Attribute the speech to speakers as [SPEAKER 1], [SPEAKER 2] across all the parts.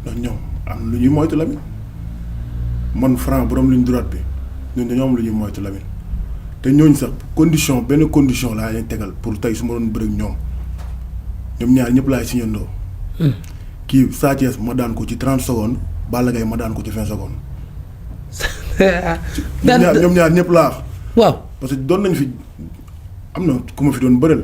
[SPEAKER 1] ndax ñoom am lu ñuy moytu Lamine man Franc borom ligne droite bi ñun dañoo am lu ñuy moytu Lamine te ñooñu sax benn condition laa leen tegal pour tey su ma doon bëri ñoom ñaar ñëpp laay signandoo. kii Sa Thiès ma daan ko ci 30 secondes Balla Gaye ma daan ko ci 20 secondes. ñoom ñaar ñëpp laa.
[SPEAKER 2] waaw
[SPEAKER 1] parce que doon nañ fi am na ku ma fi doon bëreel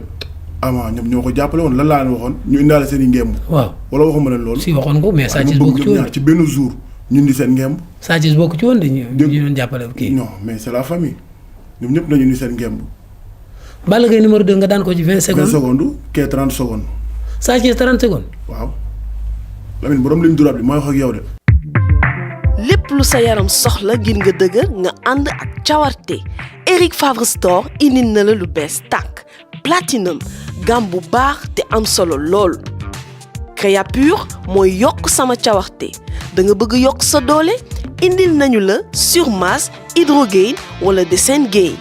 [SPEAKER 1] avant ñoom ñoo ko jàppale woon lan laa leen waxoon ñu indaale seen i ngemb.
[SPEAKER 2] waaw
[SPEAKER 1] wala waxuma leen loolu.
[SPEAKER 2] si waxoon ko mais Sa Thiès bokk ci woon
[SPEAKER 1] ñaar ci benn jour ñu indi seen ngemb.
[SPEAKER 2] Sa Thiès bokk ci woon de ñu doon jàppale kii.
[SPEAKER 1] non mais c'est la famille ñoom ñëpp nañu indi seen ngemb.
[SPEAKER 2] Balla Gaye numéro 2 nga daan ko ci 20 secondes.
[SPEAKER 1] 20 secondes kee 30 secondes.
[SPEAKER 2] Sa Thiès 30 secondes.
[SPEAKER 1] waaw Lamine borom ligne droite bi mooy wax ak yow de.
[SPEAKER 3] lépp lu sa yaram soxla ngir nga dëgër nga ànd ak cawarte Eric Favre Store indil na la lu bees tàkk Platinum gamme bu baax te am solo lool. Créapure mooy yokk sama cawarte da nga bëgg yokk sa doole indil nañu la Surmasse Hydrogain wala Desengain.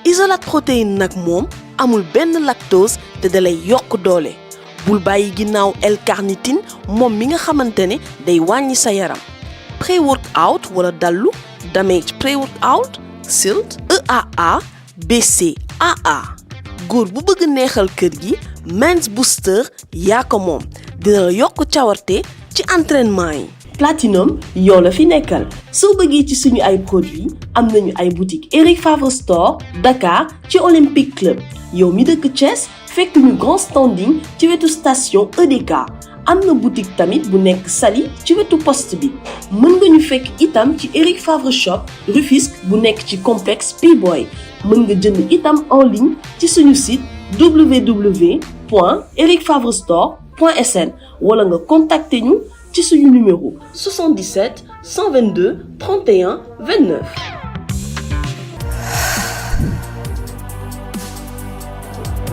[SPEAKER 3] Isolate protéine nag moom amul benn lactose te dalay yokk doole bul bàyyi ginnaaw L-carnitine moom mi nga xamante ne day wàññi sa yaram. Pré-workout wala dallu Damage Pré-workout Silt EAA BCAA góor bu bëgg neexal kër gi Men's Booster yaa ko moom dina la yokk cawarte ci entraînement yi. Platinum yow la fi nekkal soo bëggee ci suñu ay produits am nañu ay boutique Eric Favre Store Dakar ci Olympique Club yow mi dëkk Thiès fekk ñu grand standing ci wetu station EDK am na boutique tamit bu nekk Saly ci wetu poste bi mën nga ñu fekk itam ci Eric Favre Shop Rufisque bu nekk ci complexe P-Boy mën nga jënd itam en ligne ci suñu site www.ericfavrestore.sn wala nga contacter ñu ci suñu numéro 77 122 31 29.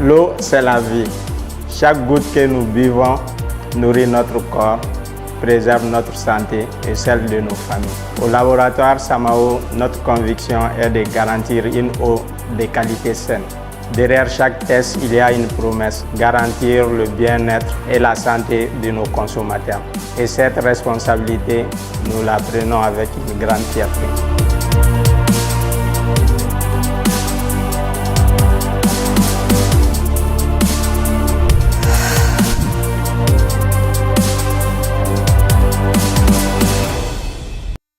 [SPEAKER 4] L'eau, c'est la vie. Chaque goutte que nous buvons nourrit notre corps, préserve notre santé et celle de nos familles. Au laboratoire Samao, notre conviction est de garantir une eau de qualité saine. Derrière chaque test, il y a une promesse, garantir le bien-être et la santé de nos consommateurs. Et cette responsabilité, nous la prenons avec une grande fierté.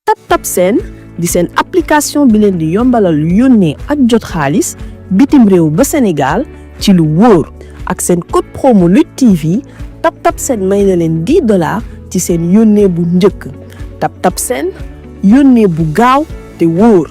[SPEAKER 3] TapTapSend di seen application bi leen di yombalal yónnee ak jot xaalis bitim réew ba Sénégal ci lu wóor ak seen code promo Lutte TV TapTapSend may na leen $10 ci seen yónnee bu njëkk TapTapSend yónnee bu gaaw te wóor.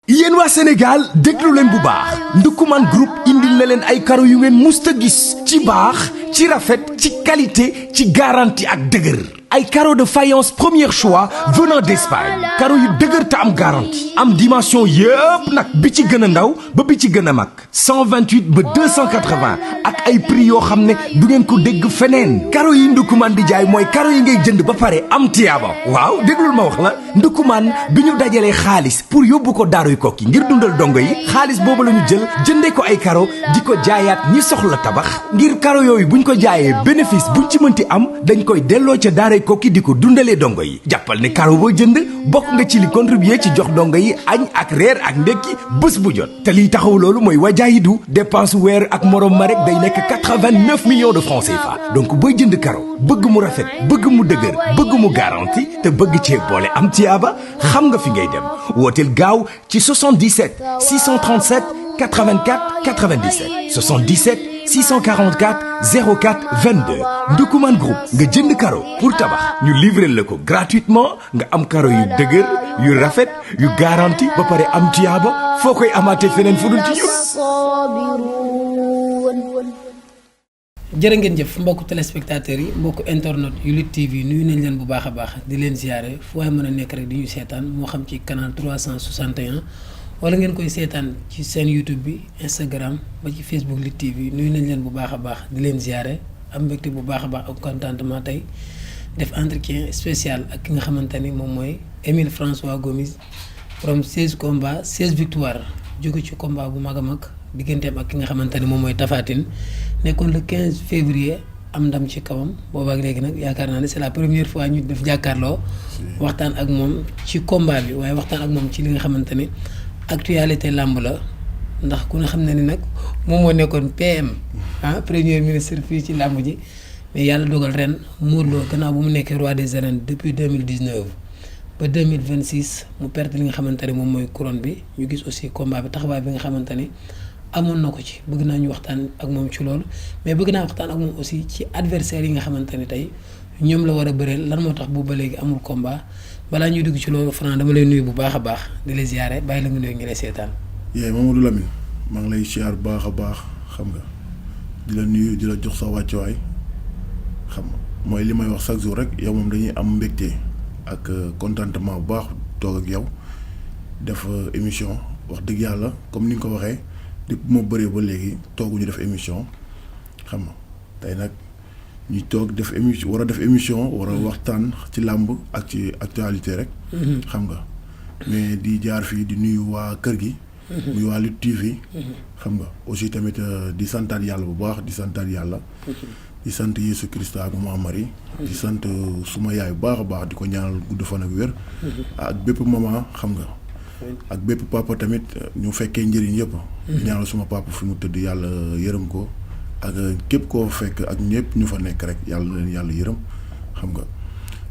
[SPEAKER 5] yéen waa Sénégal déglu leen bu baax Ndoukoumane Group indil na leen ay karo yu ngeen musta gis ci baax ci rafet ci qualité ci garantie ak dëgër. ay carreaux de faïence premier choix venant d'Espagne carreaux yu dëgër te am garantie am dimension yëpp nag bi ci gën a ndaw ba bi ci gën a mag 128 ba 280 ak ay prix yoo xam ne du ngeen ko dégg feneen carreaux yi Ndoukoumane di jaay mooy carreaux yi ngay jënd ba pare am tiyaaba waaw déglul ma wax la Ndoukoumane bi ñu dajalee xaalis pour yóbbu ko daaruy kokki ngir dundal dongo yi xaalis boobu la ñu jël jëndee ko ay carreaux di ko jaayaat ñi soxla tabax ngir carreaux yooyu buñ ko jaayee bénéfice buñ ci mënti am dañ koy delloo ca daaray kokki di ko dundalee dongo yi jàppal ne carreau boo jënd bokk nga ci li contribuer ci jox dongo yi añ ak reer ak ndekki bés bu jot te liy taxaw loolu mooy wajaayidu dépense weer ak morom ma rek day nekk 89 millions de francs CFA donc booy jënd carreau bëgg mu rafet bëgg mu dëgër bëgg mu garanti te bëgg cee boole am tiyaaba xam nga fi ngay dem wooteel gaaw ci 77 637 84 97 77 644 04 22 Ndoukoumane Group nga jënd carreau pour tabax ñu livrer la ko gratuitement nga am carreau yu dëgër yu rafet yu garanti ba pare am tiyaaba foo koy amaatee feneen fu dul ci ñun.
[SPEAKER 2] jërë ngeen jëf mbokku téléspectateurs yi mbokku internet yu Lutte TV nuyu nañ leen bu baax a baax di leen ziare fu waay mën a nekk rek di ñu seetaan moo xam ci canal 361 wala ngeen koy seetaan ci seen YouTube bi Instagram ba ci Facebook Lutte TV nuyu nañ leen bu baax a baax di leen ziare am mbégte bu baax a baax ak contentement tey def entretien spécial ak ki nga xamante ni moom mooy Émile François Gomis from 16 combats 16 victoires jóge ci combat bu mag a mag digganteem ak ki nga xamante ni moom mooy Tapha Tine nekkoon le 15 février am ndam ci kawam boobaak léegi nag yaakaar naa ne c'est la première fois ñu def jàkkaarloo waxtaan ak moom ci combat bi waaye waxtaan ak moom ci li nga xamante ne actualité làmb la ndax ku ne xam ne ni nag moom moo nekkoon PM premier ministre fii ci làmb ji mais yàlla dogal ren Modou Lo gannaaw bu mu nekkee roi des arènes depuis 2019 ba 2026 mu perte li nga xamante ne moom mooy couronne bi ñu gis aussi combat bi taxawaay bi nga xamante ne amoon na ko ci bëgg naa ñu waxtaan ak moom ci loolu mais bëgg naa waxtaan ak moom aussi ci adversaire yi nga xamante ne tey ñoom la war a bëreel lan moo tax bu ba léegi amul combat balaa ñuy dugg ci loolu Franc dama lay nuyu bu baax a baax di la ziyaare bàyyi la nga nuyu ngi lay seetaan.
[SPEAKER 1] Mamadou Lamine maa ngi lay ziar baax a baax xam nga di la nuyu di la jox sa wàccuwaay xam nga mooy li may wax chaque jour rek yow moom dañuy am mbégte ak contentement bu baax toog ak yow def émission wax dëgg yàlla comme ni nga ko waxee depuis moo bëree ba léegi tooguñu def émission xam nga tey nag ñu toog def émission war a def émission war a waxtaan ci làmb ak ci actualité rek. xam nga mais di jaar fii di nuyu waa kër gi. muy waa Lutte TV. xam nga aussi tamit di santaat yàlla bu baax di santaat yàlla. di sant Yeesu Christa ak Mama Marie. di sant suma yaay bu baax a baax di ko ñaanal gudd fan ak wér. ak bépp maman xam nga. ak bépp papa tamit ñu fekkee njëriñ yëpp. di ñaanal suma papa fi mu tëdd yàlla yërëm ko. ak képp koo fekk ak ñëpp ñu fa nekk rek yàlla na leen yàlla yërëm xam nga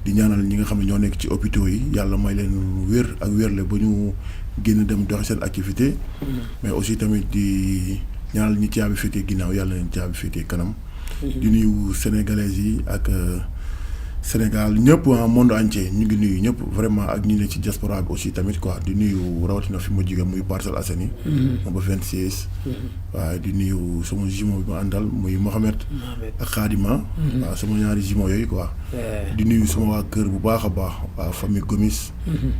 [SPEAKER 1] di ñaanal ñi nga xam ne ñoo nekk ci hôpitaux yi yàlla may leen wér ak wérle ba ñu génn dem doxi seen activité mais aussi tamit di ñaanal ñi caabi féetee ginnaaw yàlla na leen caabi féetee kanam di nuyu sénégalais yi ak Sénégal ñëpp monde entier ñu ngi nuyu ñëpp vraiment ak ñi ne ci diaspora bi aussi tamit quoi di nuyu rawatina fi ma jóge muy Parcelles Assainies moom ba 26 waaye di nuyu sama jumeau bi ma àndal muy Mohamed ak Khadima waaw sama ñaari jumeau yooyu quoi di nuyu sama waa kër bu baax a baax waa famille Gomis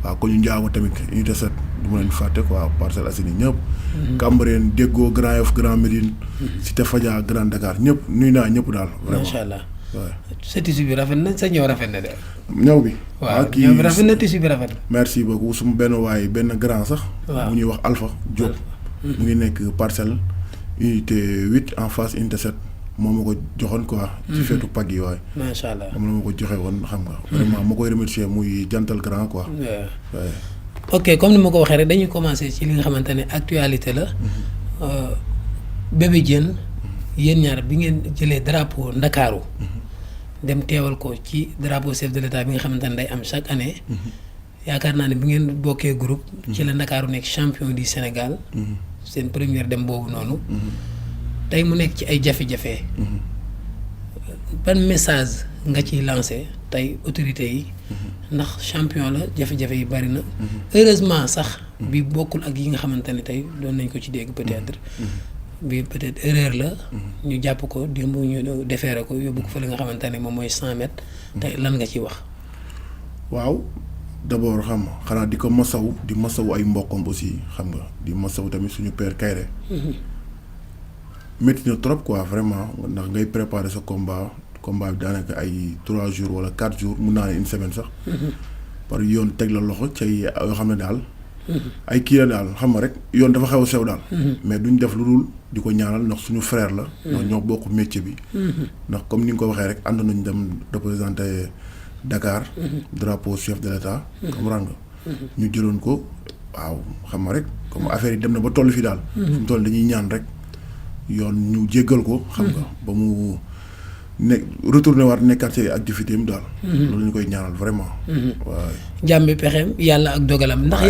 [SPEAKER 1] waaw ko ñu njaago tamit unité 7 du ma leen fàtte quoi Parcelles Assainies ñëpp Cambérène Déggo Grand Yoff Grand Médine Cité Fadia Grand Dakar ñëpp nuyu naa ñëpp daal vraiment
[SPEAKER 2] macha allah
[SPEAKER 1] waaw
[SPEAKER 2] sa tissu bi rafet na sa ñëw rafet na de.
[SPEAKER 1] ñëw bi.
[SPEAKER 2] waaw ñëw bi rafet na tissu bi rafet na.
[SPEAKER 1] merci beaucoup suma benn waay benn grand sax.
[SPEAKER 2] waaw
[SPEAKER 1] bu ñuy wax Alpha Diop. mu ngi nekk parcelle unité 8 en face unité 7 moo ma ko joxoon quoi. ci feetu pag yi waaye.
[SPEAKER 2] macha allah
[SPEAKER 1] moom la ma ko joxe woon xam nga. vraiment ma koy remercier muy jantal grand quoi.
[SPEAKER 2] waaw ok comme ni ma ko waxee rek dañuy commencer ci li nga xamante ne actualité la. Bébé Diène yéen ñaar bi ngeen jëlee drapeau Ndakaaru dem teewal ko ci drapeau chef de l'État bi nga xamante ne day am chaque année yaakaar naa ne bi ngeen bokkee groupe ci la Ndakaaru nekk champion du Sénégal seen première dem boobu noonu tey mu nekk ci ay jafe-jafe ban message nga ciy lancé tey autorités yi ndax champion la jafe-jafe yi bari na heureusement sax bi bokkul ak yi nga xamante ne tey doon nañ ko ci dégg peut-être bi peut-être erreur la ñu jàpp ko démb ñu defeere ko yóbbu ko fa li nga xamante ne moom mooy 100 mètres tey lan nga ci wax
[SPEAKER 1] waaw d'abord xam nga xanaa di ko masaw di masaw ay mbokkam aussi xam nga di masaw tamit suñu père Kayre métti na trop quoi vraiment ndax ngay préparer sa combat bi daanaka ay 3 jours wala 4 jours mun naa ne une semaine sax par yoon teg la loxo ci yoo xam ne daal ay kii la daal xam nga rek yoon dafa xew sew daal mais duñ def lu dul di ko ñaanal ndax suñu frère la ndax ñoo bokk métier bi ndax comme ni nga ko waxee rek ànd nañ dem représenter Dakar drapeau chef de l'État comprendre nga ñu jëloon ko waaw xam nga rek comme affaire yi dem na ba toll fii daal fu mu toll dañuy ñaan rek yoon ñu jéggal ko xam nga ba mu nekk retourné waat nekkaat ci activité am daal loolu ñu koy ñaanal vraiment waaw
[SPEAKER 2] jàmbi pexeem yàlla ak dogalam ndax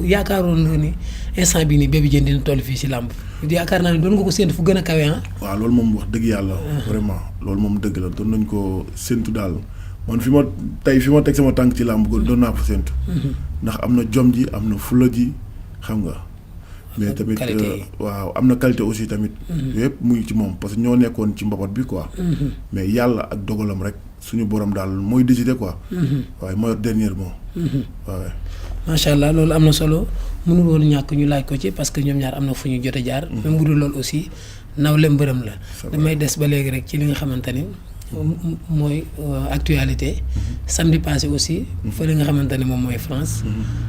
[SPEAKER 2] yaakaaroon nga ni instant bi nii Bébé Diène dina toll fii si làmb yaakaar naa ne doon nga ko séntu fu gën a kawe
[SPEAKER 1] waaw loolu moom wax dëgg yàlla vraiment loolu moom dëgg la doon nañ ko séntu daal man fi ma teg sama tànk ci làmb doon naa ko séntu ndax am na jom ji am na fula ji xam nga mais tamit waaw am na qualité aussi tamit yëpp mu ngi ci moom parce que ñoo nekkoon ci mbapat bi quoi mais yàlla ak dogalam rek suñu borom daal mooy décider quoi waaye mooy dernier mot waaw
[SPEAKER 2] macha allah loolu am na solo mënul woon ñàkk ñu laaj ko ci parce que ñoom ñaar am na fu ñu jot a jaar même bu dul loolu aussi nawle mbërëm la damay des ba léegi rek ci li nga xamante ni mooy actualité samedi passé aussi fële nga xamante ne moom mooy France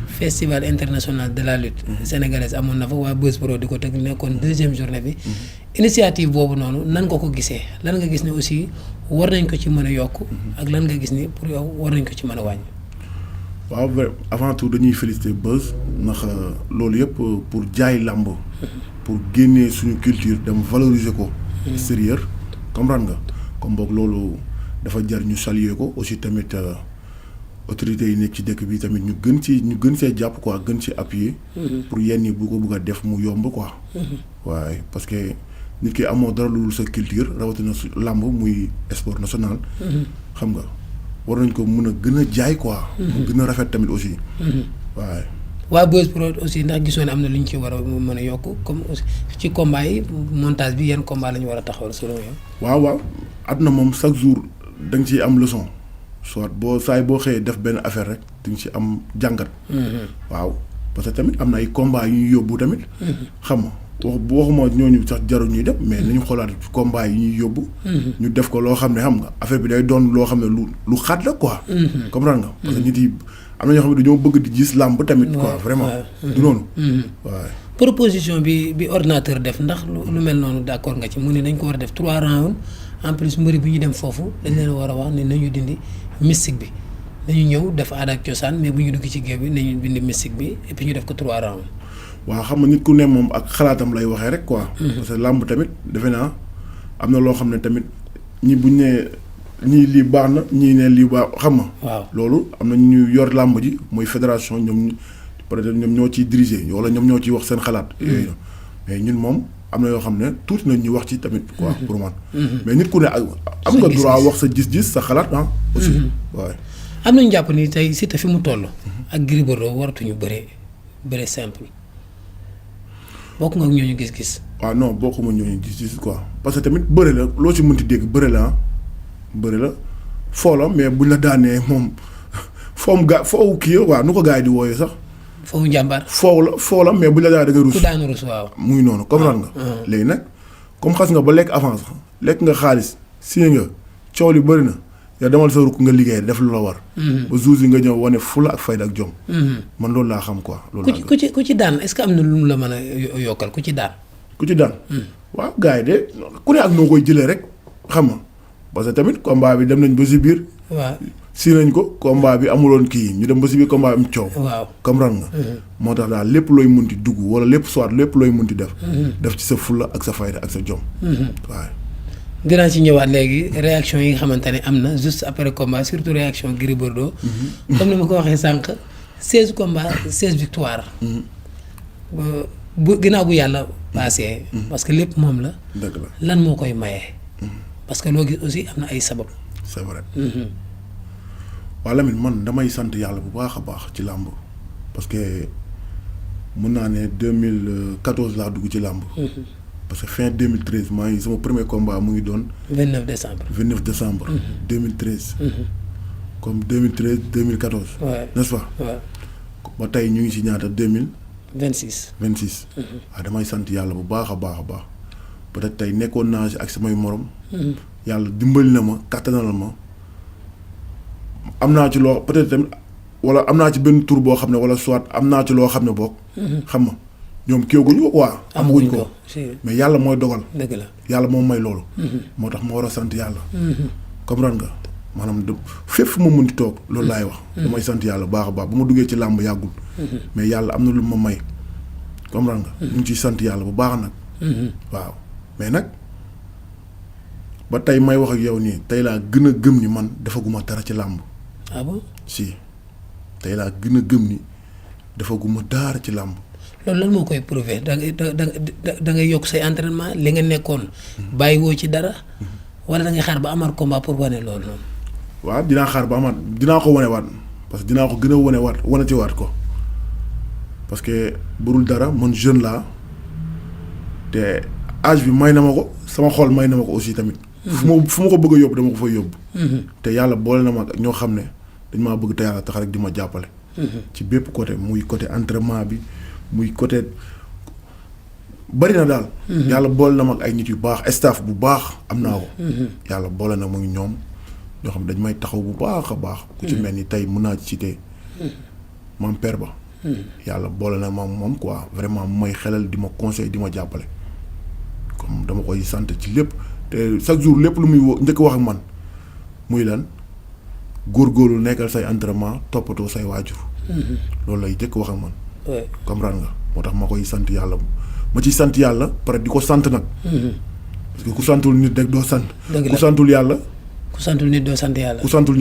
[SPEAKER 2] festival international de la lutte sénégalaise amoon na fa waa Buzz Pro di ko tëgg nekkoon 2e journée bi initiative boobu noonu nan nga ko gisee lan nga gis ne aussi war nañ ko ci mën a yokk ak lan nga gis ni pour yow war nañ ko ci mën a wàññi.
[SPEAKER 1] waaw avant tout dañuy féliciter Beuz ndax loolu yëpp pour jaay làmb pour génnee suñu culture dem valoriser ko extérieur comprendre nga comme boog loolu dafa jar ñu saluer ko aussi tamit autorités yi nekk ci dëkk bi tamit ñu gën see jàpp quoi gën ci appuyer pour yenn yi bu ko bëgg a def mu yomb quoi waaye parce que nit ki amoo dara lu dul sa culture rawatina su làmb muy sport national xam nga war nañ ko mën a gën a jaay quoi mu gën a rafet tamit aussi waaye
[SPEAKER 2] waa Beuz Pro aussi ndax gisoo ne am na lu ñu ci war a mën a yokk comme aussi ci combat yi montage bi yan combat la ñu war a taxawal selon yow.
[SPEAKER 1] waaw àdduna moom chaque jour da nga ciy am leçon soit boo boo xëyee def benn affaire rek di nga ci am jàngat. waaw parce que tamit am na ay combat yu ñuy yóbbu tamit. xam nga waxuma ñooñu sax jarul ñuy dem mais nañu xoolaat combat yi ñuy yóbbu. ñu def ko loo xam ne xam nga affaire bi day doon loo xam ne lu xat la quoi. comprendre nga parce que nit yi am na ñoo xam ne dañoo bëgg di gis làmb tamit. quoi vraiment du noonu. waaw
[SPEAKER 2] proposition bi ordinateur def ndax lu mel noonu d'accord nga ci mu ne dañ ko war a def 3 rounds en plus mbëri bi ñu dem foofu dañ leen war a wax ne nañu dindi mystique bi nañu ñëw def aada ak cosaan mais bu ñu dugg ci géew bi nañu dindi mystique bi et puis ñu def ko 3 rounds.
[SPEAKER 1] waaw xam nga nit ku ne moom ak xalaatam lay waxee rek quoi. parce que làmb tamit defe naa am na loo xam ne tamit ñi buñ ne ñii lii baax na ñii ne lii baax xam nga.
[SPEAKER 2] waaw loolu
[SPEAKER 1] am na ñu yor làmb ji mooy fédération ñoom peut-être ñoom ñoo ciy diriger wala ñoom ñoo ciy wax seen xalaat. yooyu mais ñun moom am na yoo xam ne tuuti na ñu wax ci tamit. quoi pour man. mais nit ku ne am nga droit wax sa gis-gis sa xalaat ah. aussi waaye.
[SPEAKER 2] am nañu jàpp ni tey Siteu fi mu toll. ak Gris Bordeaux waratuñu bëre simple. bokk nga ak ñooñu gis-gis.
[SPEAKER 1] waaw non bokkuma ñooñu gis-gis quoi parce que tamit bëre la loo ci mënti dégg bëre la foo la mais buñ la daanee moom foofu kii waaw nu ko gars yi di wooyee sax.
[SPEAKER 2] foofu njàmbaar.
[SPEAKER 1] foo la mais buñ la daanee da nga rus.
[SPEAKER 2] ku daanu rus waaw.
[SPEAKER 1] muy noonu comprendre nga. léegi nag comme xas nga ba lekk avance lekk nga xaalis signé nga coow li bëri na yow demal sa rukk nga liggéey def lu la war. ba jour yi nga ñëw wane fula ak fayda ak jom. man loolu laa xam quoi. loolu laa
[SPEAKER 2] ku ci daan est-ce que am na lu mu la mën a yokkal ku ci daan.
[SPEAKER 1] waaw gars yi de ku ne ak noo koy jëlee rek xam nga parce que tamit combat bi dem nañ ba si biir.
[SPEAKER 2] waaw
[SPEAKER 1] si nañ ko combat bi amuloon kii ñu dem ba si biir combat bi am coow.
[SPEAKER 2] waaw
[SPEAKER 1] comprendre nga. moo tax daal lépp looy munti dugg wala lépp looy munti def. def ci sa fulla ak sa fayda ak sa jom. waaw.
[SPEAKER 2] dinaa ci ñëwaat léegi réaction yi nga xamante ne am na juste après combat surtout réaction Gris Bordeaux. comme ni ma ko waxee sànq 16 combats 16 victoires. bu ginnaaw bu yàlla passé. parce que lépp moom la.
[SPEAKER 1] dëgg la
[SPEAKER 2] lan moo koy maye. parce que loo gis aussi am na ay sabab.
[SPEAKER 1] c'est vrai. waaw Lamine man damay sant yàlla bu baax a baax ci làmb parce que mun naa ne 2014 laa dugg ci làmb. parce que fin 2013 maa ngi sama premier combat mu ngi doon.
[SPEAKER 2] 29 décembre.
[SPEAKER 1] 2013. comme 2013 2014.
[SPEAKER 2] Ouais.
[SPEAKER 1] n'est-ce pas.
[SPEAKER 2] waaw
[SPEAKER 1] ba tey ñu ngi ci ñaata
[SPEAKER 2] 26.
[SPEAKER 1] 26. waaw damay sant yàlla bu baax a baax a baax peut-être tey nekkoon naa ci ak samay morom. yàlla dimbali na ma kattanal ma am naa ci loo peut-être tamit wala am naa ci benn tur boo xam ne wala soit am naa ci loo xam ne boog. xam nga ñoom kéeguñu ko quoi. amaguñ ko mais yàlla mooy dogal.
[SPEAKER 2] dëgg la
[SPEAKER 1] yàlla moom may loolu. moo tax ma war a sant yàlla. comprendre nga maanaam fépp fu ma mënti toog loolu laay wax. damay sant yàlla baax a baax bu ma duggee ci làmb yàggul. mais yàlla am na lu ma may. comprendre nga. ñu ngi ciy sant yàlla bu baax nag. waaw mais nag ba tey may wax ak yow nii tey laa gën a gëm ni man defaguma dara ci làmb.
[SPEAKER 2] ah bon
[SPEAKER 1] si tey laa gën a gëm ni defaguma dara ci làmb.
[SPEAKER 2] loolu lan moo koy prouver da ngay yokk say entraînement li nga nekkoon bàyyiwoo ci dara wala da ngay xaar ba amaat combat pour wane loolu noonu.
[SPEAKER 1] waaw dinaa xaar ba amaat dinaa ko wanewaat parce que dinaa ko gën a wanewaat ko parce que burul dara man jeune laa te âge bi may na ma ko sama xol may na ma ko aussi tamit. fu ma ko bëgg a yóbbu dama ko fay yóbbu. te yàlla boole na ma ak ñoo xam ne dañ maa bëgg te yàlla tax rek di ma jàppale. ci bépp côté muy côté entraînement bi. muy côté bari na daal. yàlla boole na ma ak ay nit yu baax staff bu baax am naa ko. yàlla boole na ma ak ñoom ñoo xam dañ may taxaw bu baax a baax. ku ci mel ni tey mën naa ci citer maam père ba. yàlla boole na ma moom quoi vraiment may xelal di ma conseil di ma jàppale comme dama koy sant ci lépp te chaque jour lépp lu muy njëkk wax ak man muy lan góorgóorlu nekkal say entraînement toppatoo say waajur. loolu lay jëkk wax ak man. comprendre nga moo tax ma koy sant yàlla ma ci sant yàlla pare di ko sant nag. parce que ku santul nit rek doo sant. ku santul yàlla.
[SPEAKER 2] ku santul nit doo sant yàlla.
[SPEAKER 1] ku santul nit